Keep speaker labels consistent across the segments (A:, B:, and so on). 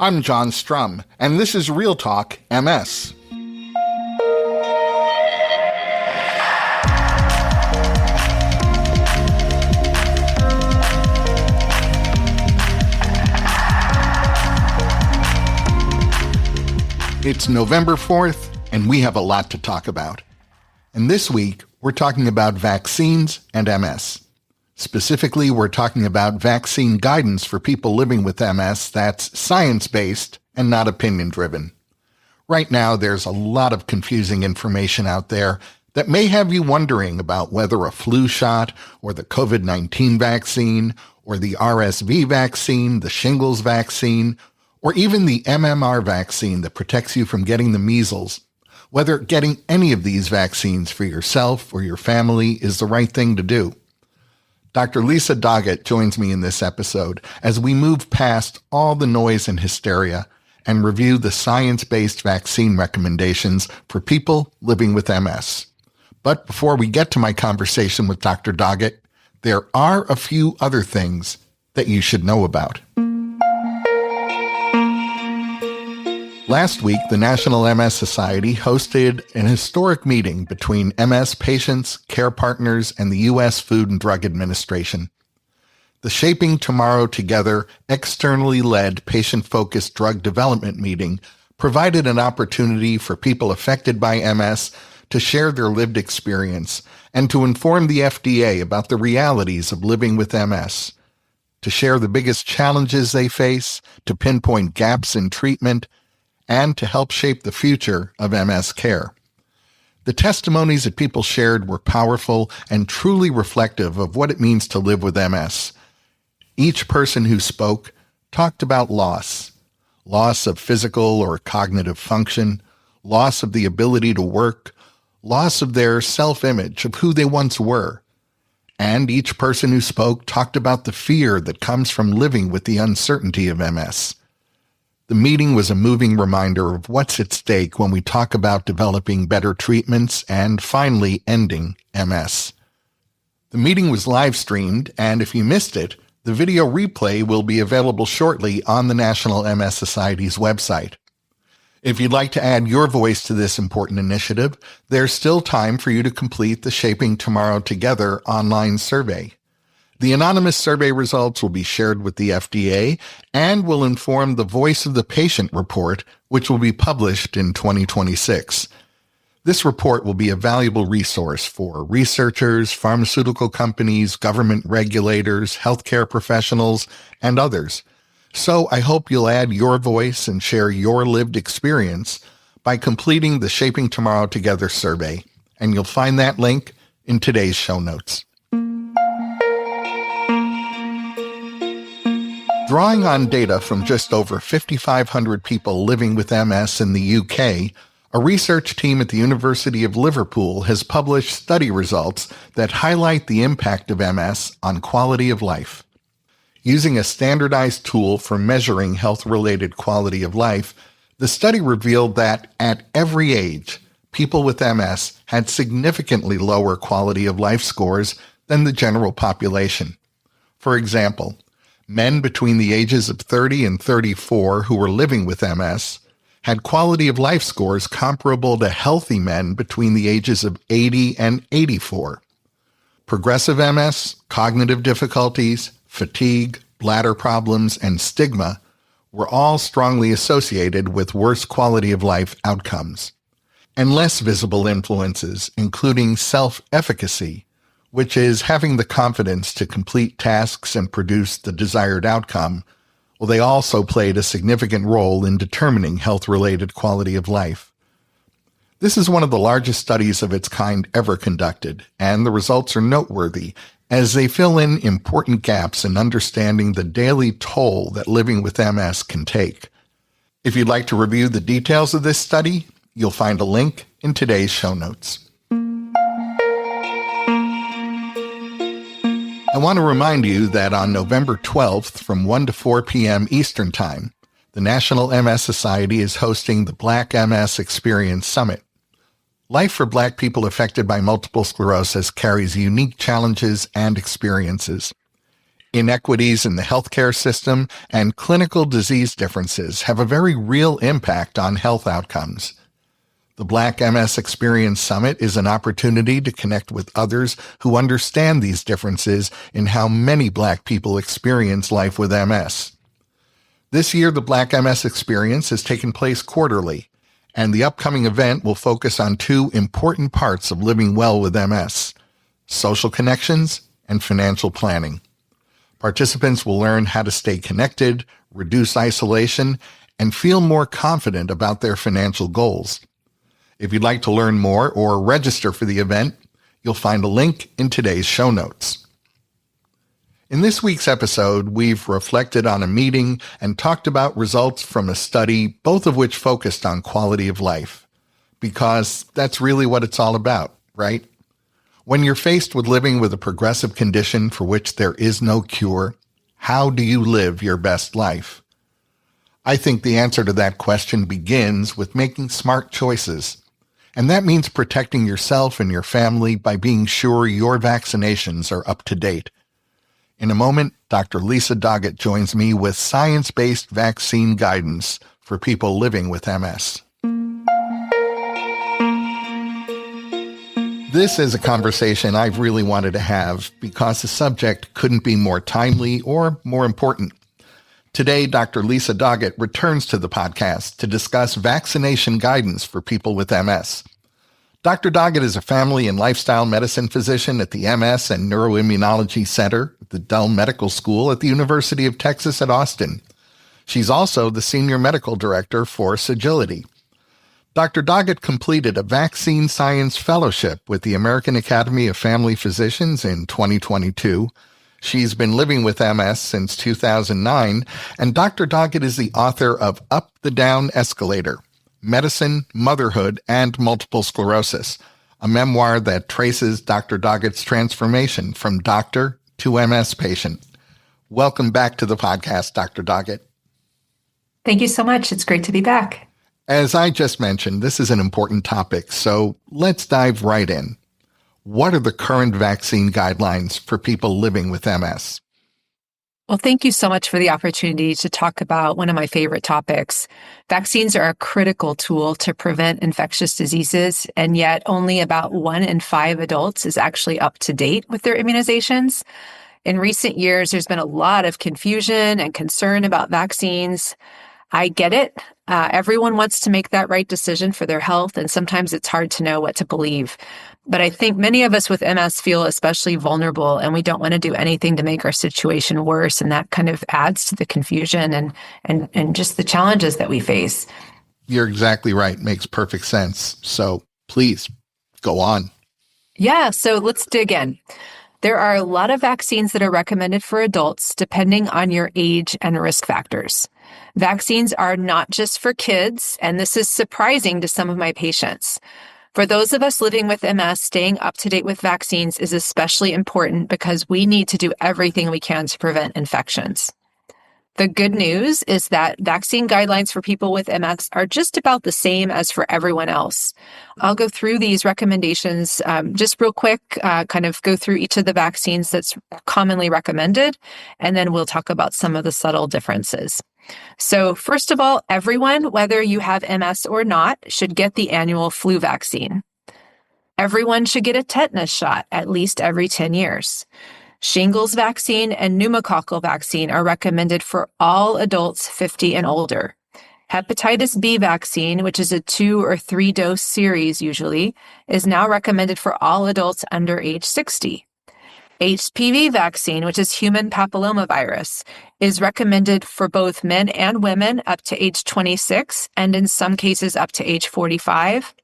A: I'm John Strum, and this is Real Talk MS. It's November 4th, and we have a lot to talk about. And this week, we're talking about vaccines and MS. Specifically, we're talking about vaccine guidance for people living with MS that's science-based and not opinion-driven. Right now, there's a lot of confusing information out there that may have you wondering about whether a flu shot or the COVID-19 vaccine or the RSV vaccine, the shingles vaccine, or even the MMR vaccine that protects you from getting the measles, whether getting any of these vaccines for yourself or your family is the right thing to do. Dr. Lisa Doggett joins me in this episode as we move past all the noise and hysteria and review the science-based vaccine recommendations for people living with MS. But before we get to my conversation with Dr. Doggett, there are a few other things that you should know about. Last week, the National MS Society hosted an historic meeting between MS patients, care partners, and the U.S. Food and Drug Administration. The Shaping Tomorrow Together externally led patient-focused drug development meeting provided an opportunity for people affected by MS to share their lived experience and to inform the FDA about the realities of living with MS, to share the biggest challenges they face, to pinpoint gaps in treatment, and to help shape the future of MS care. The testimonies that people shared were powerful and truly reflective of what it means to live with MS. Each person who spoke talked about loss of physical or cognitive function, loss of the ability to work, loss of their self-image of who they once were. And each person who spoke talked about the fear that comes from living with the uncertainty of MS. The meeting was a moving reminder of what's at stake when we talk about developing better treatments and finally ending MS. The meeting was live-streamed, and if you missed it, the video replay will be available shortly on the National MS Society's website. If you'd like to add your voice to this important initiative, there's still time for you to complete the Shaping Tomorrow Together online survey. The anonymous survey results will be shared with the FDA and will inform the Voice of the Patient report, which will be published in 2026. This report will be a valuable resource for researchers, pharmaceutical companies, government regulators, healthcare professionals, and others. So I hope you'll add your voice and share your lived experience by completing the Shaping Tomorrow Together survey, and you'll find that link in today's show notes. Drawing on data from just over 5,500 people living with MS in the UK, a research team at the University of Liverpool has published study results that highlight the impact of MS on quality of life. Using a standardized tool for measuring health-related quality of life, the study revealed that at every age, people with MS had significantly lower quality of life scores than the general population. For example, men between the ages of 30 and 34 who were living with MS had quality of life scores comparable to healthy men between the ages of 80 and 84. Progressive MS, cognitive difficulties, fatigue, bladder problems, and stigma were all strongly associated with worse quality of life outcomes. And less visible influences, including self-efficacy, which is having the confidence to complete tasks and produce the desired outcome, well, they also played a significant role in determining health-related quality of life. This is one of the largest studies of its kind ever conducted, and the results are noteworthy as they fill in important gaps in understanding the daily toll that living with MS can take. If you'd like to review the details of this study, you'll find a link in today's show notes. I want to remind you that on November 12th from 1 to 4 p.m. Eastern Time, the National MS Society is hosting the Black MS Experience Summit. Life for Black people affected by multiple sclerosis carries unique challenges and experiences. Inequities in the healthcare system and clinical disease differences have a very real impact on health outcomes. The Black MS Experience Summit is an opportunity to connect with others who understand these differences in how many Black people experience life with MS. This year, the Black MS Experience has taken place quarterly, and the upcoming event will focus on two important parts of living well with MS: social connections and financial planning. Participants will learn how to stay connected, reduce isolation, and feel more confident about their financial goals. If you'd like to learn more or register for the event, you'll find a link in today's show notes. In this week's episode, we've reflected on a meeting and talked about results from a study, both of which focused on quality of life. Because that's really what it's all about, right? When you're faced with living with a progressive condition for which there is no cure, how do you live your best life? I think the answer to that question begins with making smart choices. And that means protecting yourself and your family by being sure your vaccinations are up to date. In a moment, Dr. Lisa Doggett joins me with science-based vaccine guidance for people living with MS. This is a conversation I've really wanted to have because the subject couldn't be more timely or more important. Today, Dr. Lisa Doggett returns to the podcast to discuss vaccination guidance for people with MS. Dr. Doggett is a family and lifestyle medicine physician at the MS and Neuroimmunology Center at the Dell Medical School at the University of Texas at Austin. She's also the Senior Medical Director for Sagility. Dr. Doggett completed a vaccine science fellowship with the American Academy of Family Physicians in 2022. She's been living with MS since 2009, and Dr. Doggett is the author of Up the Down Escalator: Medicine, Motherhood, and Multiple Sclerosis, a memoir that traces Dr. Doggett's transformation from doctor to MS patient. Welcome back to the podcast, Dr. Doggett.
B: Thank you so much. It's great to be back.
A: As I just mentioned, this is an important topic, so let's dive right in. What are the current vaccine guidelines for people living with MS?
B: Well, thank you so much for the opportunity to talk about one of my favorite topics. Vaccines are a critical tool to prevent infectious diseases, and yet only about 1 in 5 adults is actually up to date with their immunizations. In recent years, there's been a lot of confusion and concern about vaccines. I get it. Everyone wants to make that right decision for their health, and sometimes it's hard to know what to believe. But I think many of us with MS feel especially vulnerable, and we don't want to do anything to make our situation worse, and that kind of adds to the confusion and just the challenges that we face.
A: You're exactly right. Makes perfect sense. So please, go on.
B: Yeah, so let's dig in. There are a lot of vaccines that are recommended for adults depending on your age and risk factors. Vaccines are not just for kids, and this is surprising to some of my patients. For those of us living with MS, staying up to date with vaccines is especially important because we need to do everything we can to prevent infections. The good news is that vaccine guidelines for people with MS are just about the same as for everyone else. I'll go through these recommendations just real quick, kind of go through each of the vaccines that's commonly recommended, and then we'll talk about some of the subtle differences. So first of all, everyone, whether you have MS or not, should get the annual flu vaccine. Everyone should get a tetanus shot at least every 10 years. Shingles vaccine and pneumococcal vaccine are recommended for all adults 50 and older. Hepatitis B vaccine, which is a 2 or 3 dose series usually, is now recommended for all adults under age 60. HPV vaccine, which is human papillomavirus, is recommended for both men and women up to age 26 and in some cases up to age 45.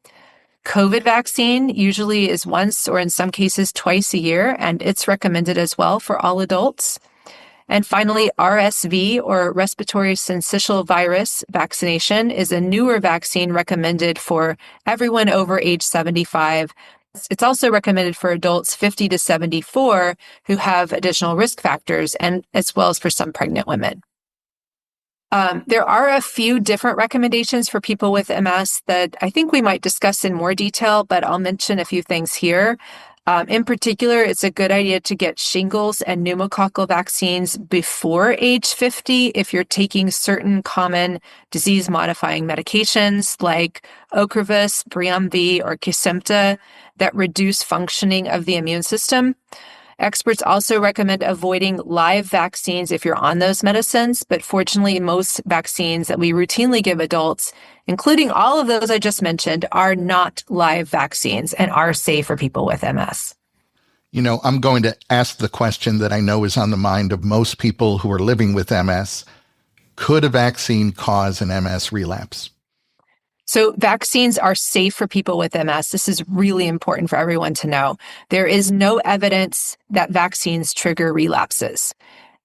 B: COVID vaccine usually is once or in some cases twice a year, and it's recommended as well for all adults. And finally, RSV, or respiratory syncytial virus vaccination, is a newer vaccine recommended for everyone over age 75. It's also recommended for adults 50 to 74 who have additional risk factors, and as well as for some pregnant women. There are a few different recommendations for people with MS that I think we might discuss in more detail, but I'll mention a few things here. In particular, it's a good idea to get shingles and pneumococcal vaccines before age 50 if you're taking certain common disease-modifying medications like Ocrevus, Briumvi, or Kesimpta that reduce functioning of the immune system. Experts also recommend avoiding live vaccines if you're on those medicines, but fortunately, most vaccines that we routinely give adults, including all of those I just mentioned, are not live vaccines and are safe for people with MS.
A: I'm going to ask the question that I know is on the mind of most people who are living with MS. Could a vaccine cause an MS relapse?
B: So vaccines are safe for people with MS. This is really important for everyone to know. There is no evidence that vaccines trigger relapses.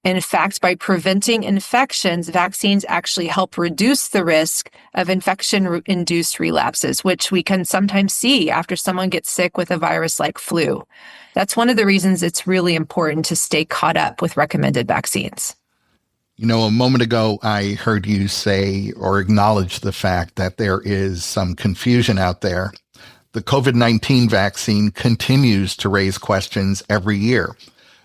B: In fact, by preventing infections, vaccines actually help reduce the risk of infection-induced relapses, which we can sometimes see after someone gets sick with a virus like flu. That's one of the reasons it's really important to stay caught up with recommended vaccines.
A: A moment ago, I heard you say or acknowledge the fact that there is some confusion out there. The COVID-19 vaccine continues to raise questions every year.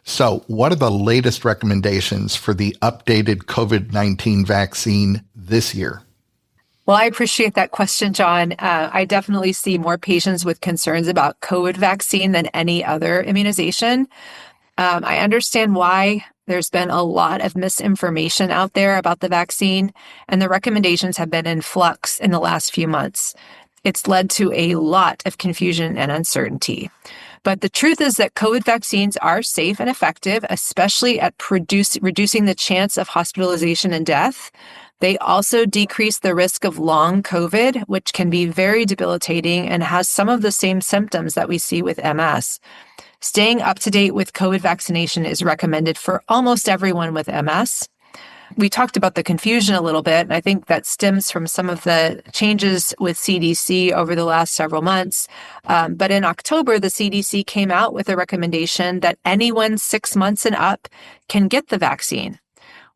A: So what are the latest recommendations for the updated COVID-19 vaccine this year?
B: Well, I appreciate that question, John. I definitely see more patients with concerns about COVID vaccine than any other immunization. I understand why there's been a lot of misinformation out there about the vaccine, and the recommendations have been in flux in the last few months. It's led to a lot of confusion and uncertainty. But the truth is that COVID vaccines are safe and effective, especially at reducing the chance of hospitalization and death. They also decrease the risk of long COVID, which can be very debilitating and has some of the same symptoms that we see with MS. Staying up to date with COVID vaccination is recommended for almost everyone with MS. We talked about the confusion a little bit, and I think that stems from some of the changes with CDC over the last several months. But in October, the CDC came out with a recommendation that anyone 6 months and up can get the vaccine.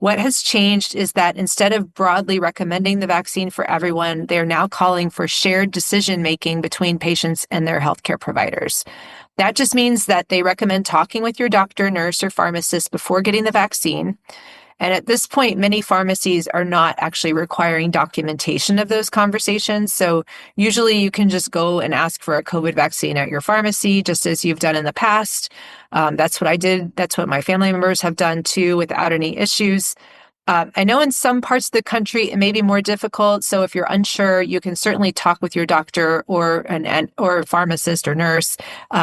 B: What has changed is that instead of broadly recommending the vaccine for everyone, they're now calling for shared decision-making between patients and their healthcare providers. That just means that they recommend talking with your doctor, nurse, or pharmacist before getting the vaccine. And at this point, many pharmacies are not actually requiring documentation of those conversations. So usually you can just go and ask for a COVID vaccine at your pharmacy, just as you've done in the past. That's what I did. That's what my family members have done too, without any issues. I know in some parts of the country, it may be more difficult. So if you're unsure, you can certainly talk with your doctor or a pharmacist or nurse.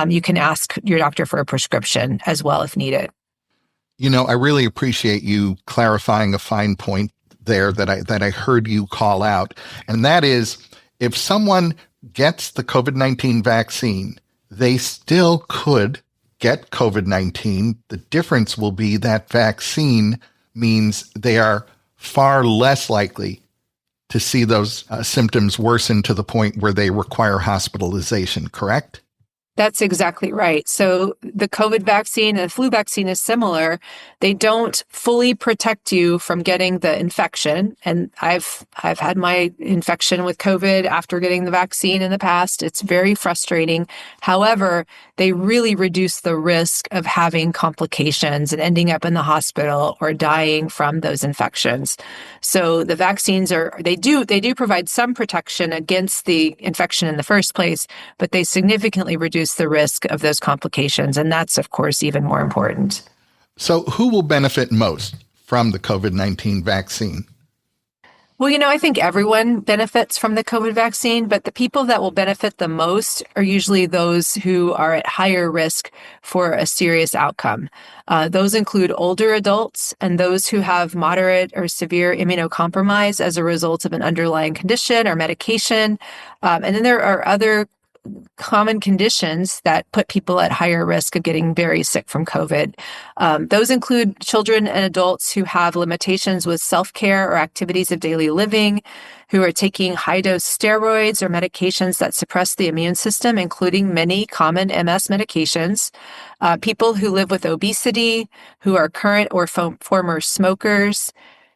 B: You can ask your doctor for a prescription as well if needed.
A: I really appreciate you clarifying a fine point there that I heard you call out. And that is, if someone gets the COVID-19 vaccine, they still could get COVID-19. The difference will be that vaccine means they are far less likely to see those symptoms worsen to the point where they require hospitalization, correct?
B: That's exactly right. So the COVID vaccine and the flu vaccine is similar. They don't fully protect you from getting the infection. And I've had my infection with COVID after getting the vaccine in the past. It's very frustrating. However, they really reduce the risk of having complications and ending up in the hospital or dying from those infections. So the vaccines they do provide some protection against the infection in the first place, but they significantly reduce the risk of those complications. And that's, of course, even more important.
A: So who will benefit most from the COVID-19 vaccine?
B: Well, I think everyone benefits from the COVID vaccine, but the people that will benefit the most are usually those who are at higher risk for a serious outcome. Those include older adults and those who have moderate or severe immunocompromise as a result of an underlying condition or medication. And then there are other common conditions that put people at higher risk of getting very sick from COVID. Those include children and adults who have limitations with self-care or activities of daily living, who are taking high-dose steroids or medications that suppress the immune system, including many common MS medications, people who live with obesity, who are current or former smokers,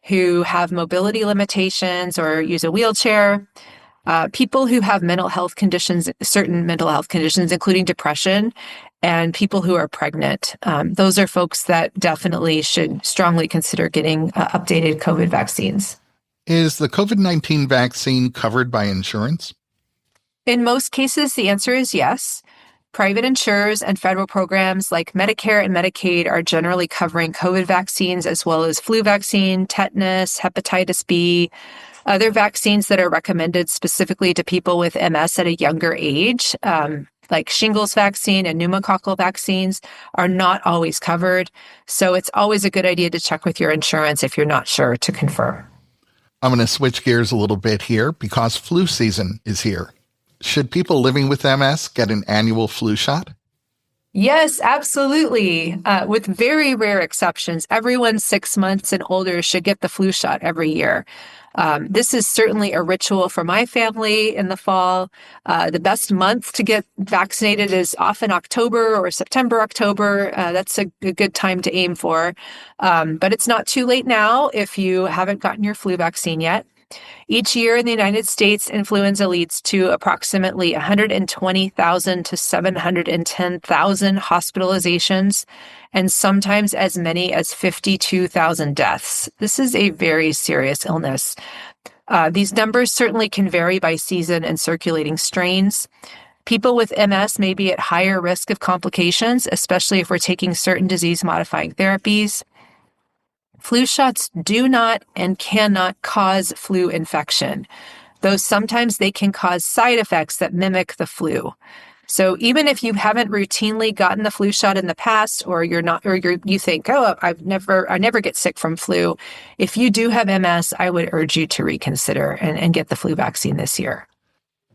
B: who have mobility limitations or use a wheelchair, people who have mental health conditions, certain mental health conditions, including depression, and people who are pregnant. Those are folks that definitely should strongly consider getting updated COVID vaccines.
A: Is the COVID-19 vaccine covered by insurance?
B: In most cases, the answer is yes. Private insurers and federal programs like Medicare and Medicaid are generally covering COVID vaccines as well as flu vaccine, tetanus, hepatitis B, other vaccines that are recommended specifically to people with MS at a younger age, like shingles vaccine and pneumococcal vaccines, are not always covered. So it's always a good idea to check with your insurance if you're not sure to confirm.
A: I'm going to switch gears a little bit here because flu season is here. Should people living with MS get an annual flu shot?
B: Yes, absolutely. With very rare exceptions, everyone 6 months and older should get the flu shot every year. This is certainly a ritual for my family in the fall. The best month to get vaccinated is often October or September, October. That's a good time to aim for. But it's not too late now if you haven't gotten your flu vaccine yet. Each year in the United States, influenza leads to approximately 120,000 to 710,000 hospitalizations and sometimes as many as 52,000 deaths. This is a very serious illness. These numbers certainly can vary by season and circulating strains. People with MS may be at higher risk of complications, especially if we're taking certain disease-modifying therapies. Flu shots do not and cannot cause flu infection, though sometimes they can cause side effects that mimic the flu. So even if you haven't routinely gotten the flu shot in the past, or you think, oh, I never get sick from flu. If you do have MS, I would urge you to reconsider and get the flu vaccine this year.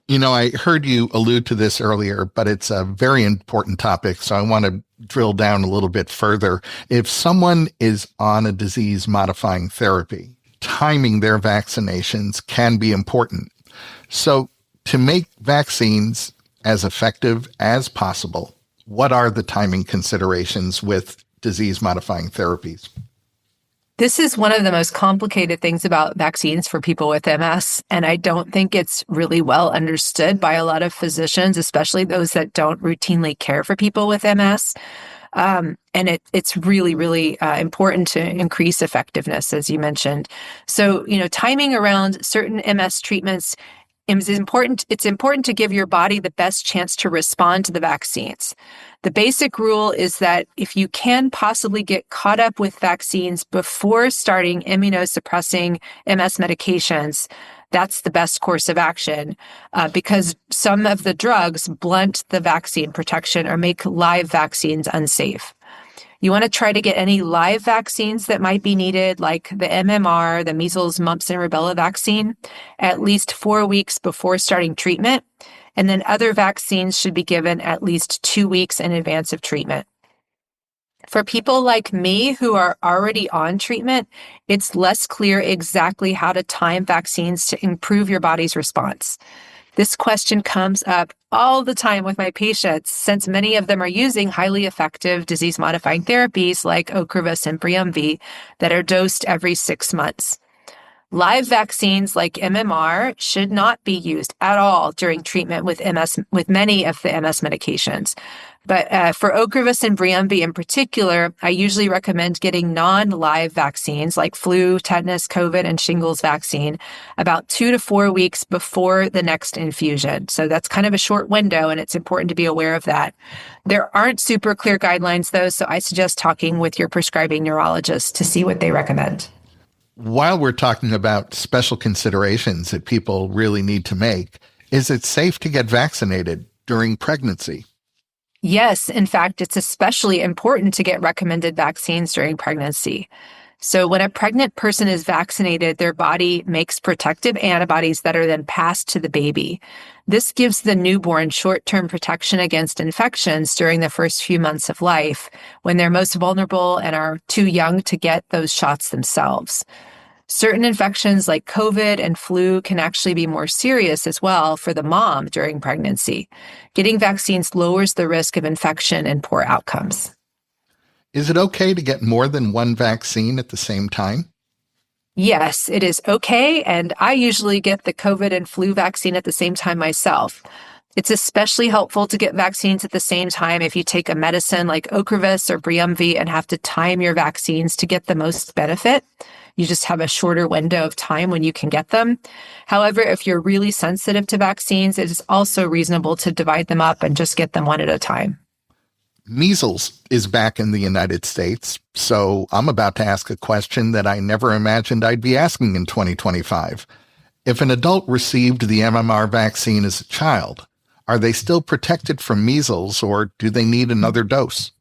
A: You know, I heard you allude to this earlier, but it's a very important topic. So I want to drill down a little bit further. If someone is on a disease modifying therapy, timing their vaccinations can be important. So to make vaccines as effective as possible, what are the timing considerations with disease modifying therapies?
B: This is one of the most complicated things about vaccines for people with MS, and I don't think it's really well understood by a lot of physicians, especially those that don't routinely care for people with MS. And it's really, really important to increase effectiveness, as you mentioned. So, timing around certain MS treatments is important. It's important to give your body the best chance to respond to the vaccines. The basic rule is that if you can possibly get caught up with vaccines before starting immunosuppressing MS medications, that's the best course of action because some of the drugs blunt the vaccine protection or make live vaccines unsafe. You want to try to get any live vaccines that might be needed, like the MMR, the measles, mumps, and rubella vaccine, at least 4 weeks before starting treatment. And then other vaccines should be given at least 2 weeks in advance of treatment. For people like me who are already on treatment, it's less clear exactly how to time vaccines to improve your body's response. This question comes up all the time with my patients, since many of them are using highly effective disease-modifying therapies like Ocrevus and Briumvi that are dosed every 6 months. Live vaccines like MMR should not be used at all during treatment with MS, with many of the MS medications. But for Ocrevus and Briumvi in particular, I usually recommend getting non-live vaccines like flu, tetanus, COVID, and shingles vaccine about 2 to 4 weeks before the next infusion. So that's kind of a short window, and it's important to be aware of that. There aren't super clear guidelines, though, so I suggest talking with your prescribing neurologist to see what they recommend.
A: While we're talking about special considerations that people really need to make, is it safe to get vaccinated during pregnancy?
B: Yes, in fact, it's especially important to get recommended vaccines during pregnancy. So when a pregnant person is vaccinated, their body makes protective antibodies that are then passed to the baby. This gives the newborn short-term protection against infections during the first few months of life when they're most vulnerable and are too young to get those shots themselves. Certain infections like COVID and flu can actually be more serious as well for the mom during pregnancy. Getting vaccines lowers the risk of infection and poor outcomes.
A: Is it okay to get more than one vaccine at the same time?
B: Yes, it is okay, and I usually get the COVID and flu vaccine at the same time myself. It's especially helpful to get vaccines at the same time if you take a medicine like Ocrevus or Briumvi and have to time your vaccines to get the most benefit. You just have a shorter window of time when you can get them. However, if you're really sensitive to vaccines, it is also reasonable to divide them up and just get them one at a time.
A: Measles is back in the United States, so I'm about to ask a question that I never imagined I'd be asking in 2025. If an adult received the MMR vaccine as a child, are they still protected from measles, or do they need another dose?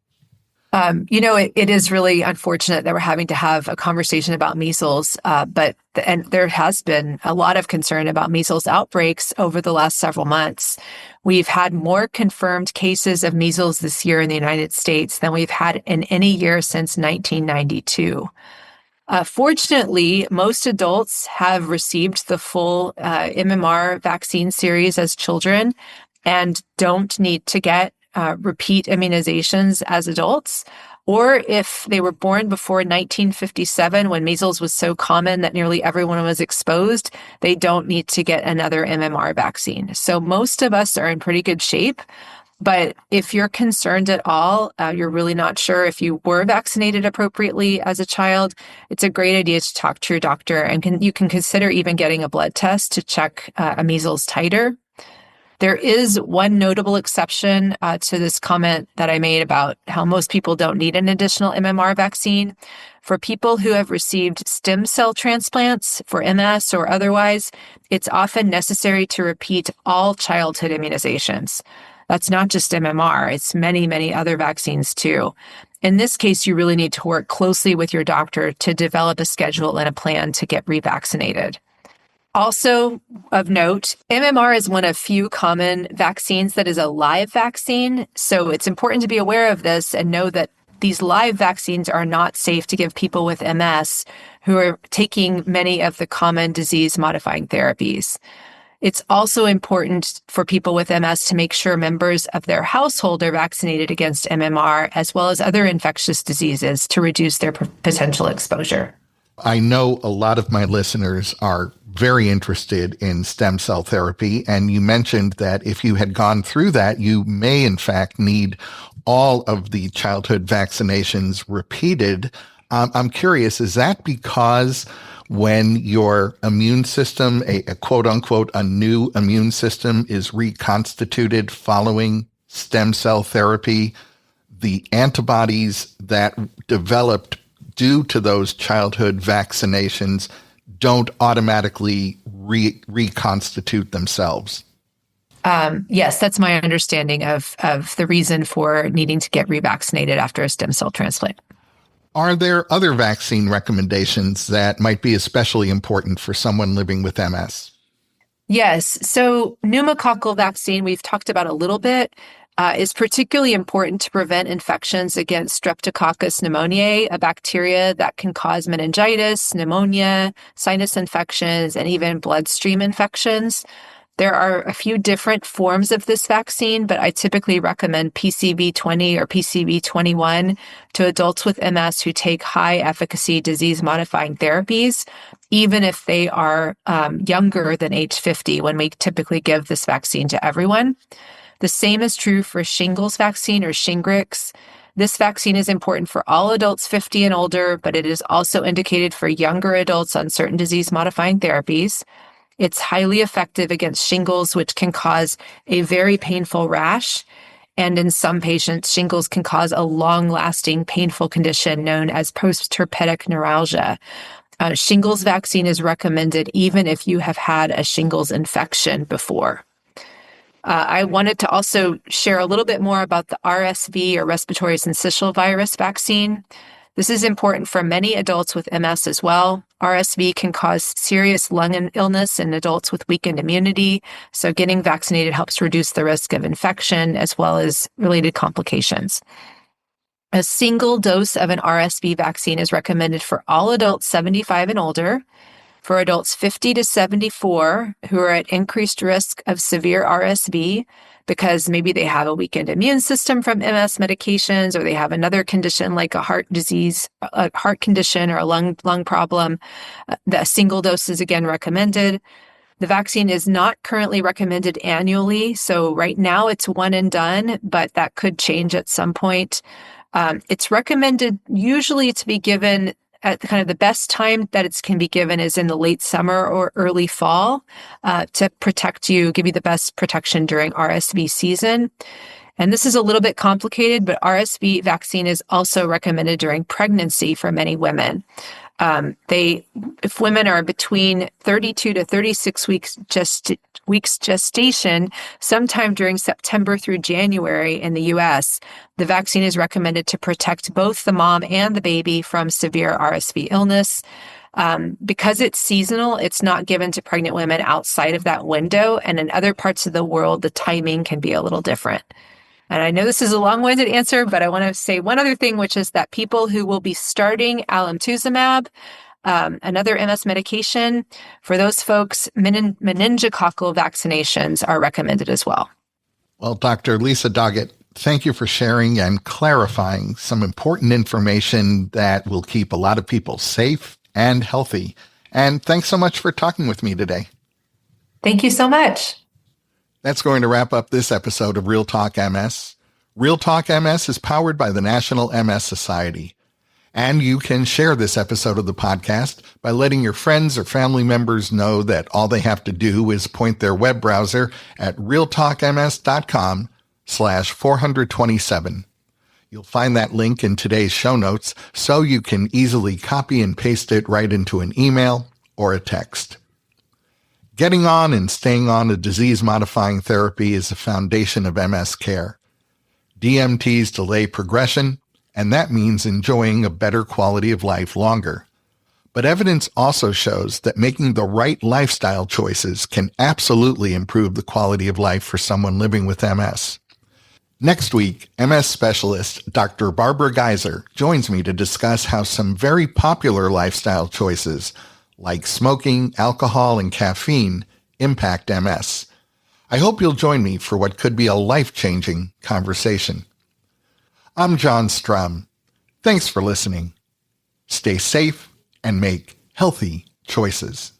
B: It is really unfortunate that we're having to have a conversation about measles, and there has been a lot of concern about measles outbreaks over the last several months. We've had more confirmed cases of measles this year in the United States than we've had in any year since 1992. Fortunately, most adults have received the full MMR vaccine series as children and don't need to get repeat immunizations as adults, or if they were born before 1957, when measles was so common that nearly everyone was exposed, they don't need to get another MMR vaccine. So most of us are in pretty good shape. But if you're concerned at all, you're really not sure if you were vaccinated appropriately as a child, it's a great idea to talk to your doctor, and you can consider even getting a blood test to check a measles titer. There is one notable exception to this comment that I made about how most people don't need an additional MMR vaccine. For people who have received stem cell transplants for MS or otherwise, it's often necessary to repeat all childhood immunizations. That's not just MMR, it's many, many other vaccines too. In this case, you really need to work closely with your doctor to develop a schedule and a plan to get revaccinated. Also of note, MMR is one of few common vaccines that is a live vaccine. So it's important to be aware of this and know that these live vaccines are not safe to give people with MS who are taking many of the common disease-modifying therapies. It's also important for people with MS to make sure members of their household are vaccinated against MMR, as well as other infectious diseases, to reduce their potential exposure.
A: I know a lot of my listeners are very interested in stem cell therapy, and you mentioned that if you had gone through that, you may in fact need all of the childhood vaccinations repeated. I'm curious, is that because when your immune system, a quote unquote, a new immune system is reconstituted following stem cell therapy, the antibodies that developed due to those childhood vaccinations don't automatically reconstitute themselves?
B: Yes, that's my understanding of the reason for needing to get revaccinated after a stem cell transplant.
A: Are there other vaccine recommendations that might be especially important for someone living with MS?
B: Yes. So pneumococcal vaccine, we've talked about a little bit, is particularly important to prevent infections against Streptococcus pneumoniae, a bacteria that can cause meningitis, pneumonia, sinus infections, and even bloodstream infections. There are a few different forms of this vaccine, but I typically recommend PCV20 or PCV21 to adults with MS who take high efficacy disease-modifying therapies, even if they are younger than age 50, when we typically give this vaccine to everyone. The same is true for shingles vaccine or Shingrix. This vaccine is important for all adults 50 and older, but it is also indicated for younger adults on certain disease-modifying therapies. It's highly effective against shingles, which can cause a very painful rash. And in some patients, shingles can cause a long-lasting painful condition known as post-herpetic neuralgia. Shingles vaccine is recommended even if you have had a shingles infection before. I wanted to also share a little bit more about the RSV or respiratory syncytial virus vaccine. This is important for many adults with MS as well. RSV can cause serious lung illness in adults with weakened immunity, so getting vaccinated helps reduce the risk of infection as well as related complications. A single dose of an RSV vaccine is recommended for all adults 75 and older. For adults 50 to 74 who are at increased risk of severe RSV, because maybe they have a weakened immune system from MS medications, or they have another condition like a heart disease, a heart condition, or a lung problem, the single dose is again recommended. The vaccine is not currently recommended annually. So right now it's one and done, but that could change at some point. It's recommended usually to be given at kind of the best time that it can be given is in the late summer or early fall to protect you, give you the best protection during RSV season. And this is a little bit complicated, but RSV vaccine is also recommended during pregnancy for many women. If women are between 32 to 36 weeks gestation, sometime during September through January in the US, the vaccine is recommended to protect both the mom and the baby from severe RSV illness. Because it's seasonal, it's not given to pregnant women outside of that window. And in other parts of the world, the timing can be a little different. And I know this is a long-winded answer, but I want to say one other thing, which is that people who will be starting alemtuzumab, another MS medication, for those folks, meningococcal vaccinations are recommended as well.
A: Well, Dr. Lisa Doggett, thank you for sharing and clarifying some important information that will keep a lot of people safe and healthy. And thanks so much for talking with me today.
B: Thank you so much.
A: That's going to wrap up this episode of Real Talk MS. Real Talk MS is powered by the National MS Society. And you can share this episode of the podcast by letting your friends or family members know that all they have to do is point their web browser at realtalkms.com/427. You'll find that link in today's show notes so you can easily copy and paste it right into an email or a text. Getting on and staying on a disease-modifying therapy is the foundation of MS care. DMTs delay progression, and that means enjoying a better quality of life longer. But evidence also shows that making the right lifestyle choices can absolutely improve the quality of life for someone living with MS. Next week, MS specialist Dr. Barbara Geiser joins me to discuss how some very popular lifestyle choices like smoking, alcohol, and caffeine impact MS. I hope you'll join me for what could be a life-changing conversation. I'm John Strum. Thanks for listening. Stay safe and make healthy choices.